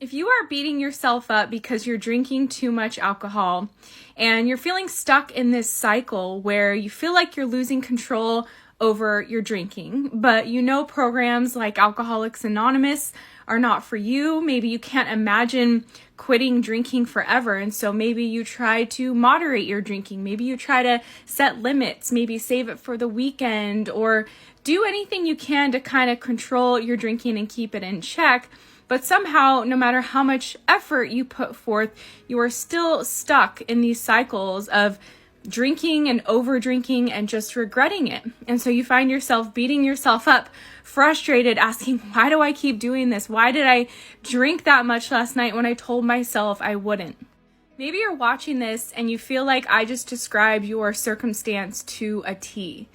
If you are beating yourself up because you're drinking too much alcohol and you're feeling stuck in this cycle where you feel like you're losing control over your drinking, but you know programs like Alcoholics Anonymous are not for you. Maybe you can't imagine quitting drinking forever. And so maybe you try to moderate your drinking. Maybe you try to set limits, maybe save it for the weekend, or do anything you can to kind of control your drinking and keep it in check. But somehow, no matter how much effort you put forth, you are still stuck in these cycles of drinking and over drinking and just regretting it. And so you find yourself beating yourself up, frustrated, asking, why do I keep doing this? Why did I drink that much last night when I told myself I wouldn't? Maybe you're watching this and you feel like I just described your circumstance to a T.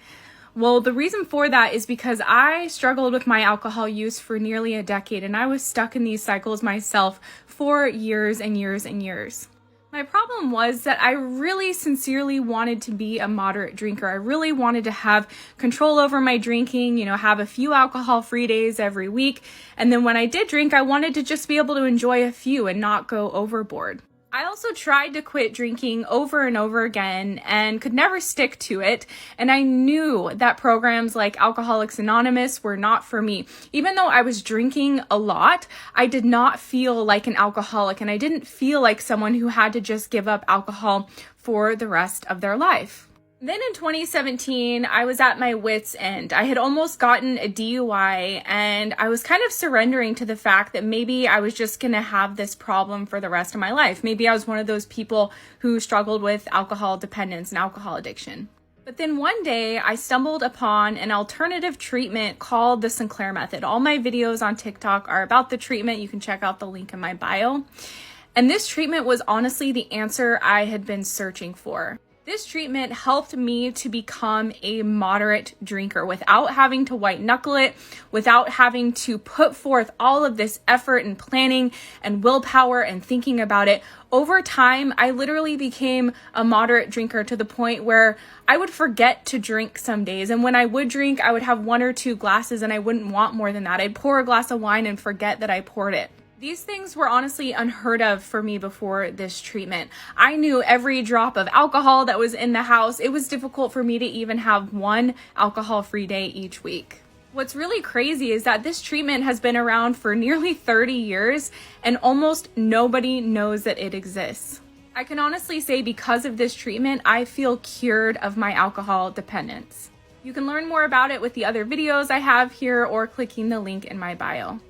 Well, the reason for that is because I struggled with my alcohol use for nearly a decade, and I was stuck in these cycles myself for years and years and years. My problem was that I really sincerely wanted to be a moderate drinker. I really wanted to have control over my drinking, have a few alcohol-free days every week. And then when I did drink, I wanted to just be able to enjoy a few and not go overboard. I also tried to quit drinking over and over again and could never stick to it. And I knew that programs like Alcoholics Anonymous were not for me. Even though I was drinking a lot, I did not feel like an alcoholic, and I didn't feel like someone who had to just give up alcohol for the rest of their life. Then in 2017, I was at my wit's end. I had almost gotten a DUI, and I was kind of surrendering to the fact that maybe I was just going to have this problem for the rest of my life. Maybe I was one of those people who struggled with alcohol dependence and alcohol addiction. But then one day I stumbled upon an alternative treatment called the Sinclair Method. All my videos on TikTok are about the treatment. You can check out the link in my bio. And this treatment was honestly the answer I had been searching for. This treatment helped me to become a moderate drinker without having to white knuckle it, without having to put forth all of this effort and planning and willpower and thinking about it. Over time, I literally became a moderate drinker to the point where I would forget to drink some days. And when I would drink, I would have 1 or 2 glasses and I wouldn't want more than that. I'd pour a glass of wine and forget that I poured it. These things were honestly unheard of for me before this treatment. I knew every drop of alcohol that was in the house. It was difficult for me to even have 1 alcohol-free day each week. What's really crazy is that this treatment has been around for nearly 30 years and almost nobody knows that it exists. I can honestly say because of this treatment, I feel cured of my alcohol dependence. You can learn more about it with the other videos I have here or clicking the link in my bio.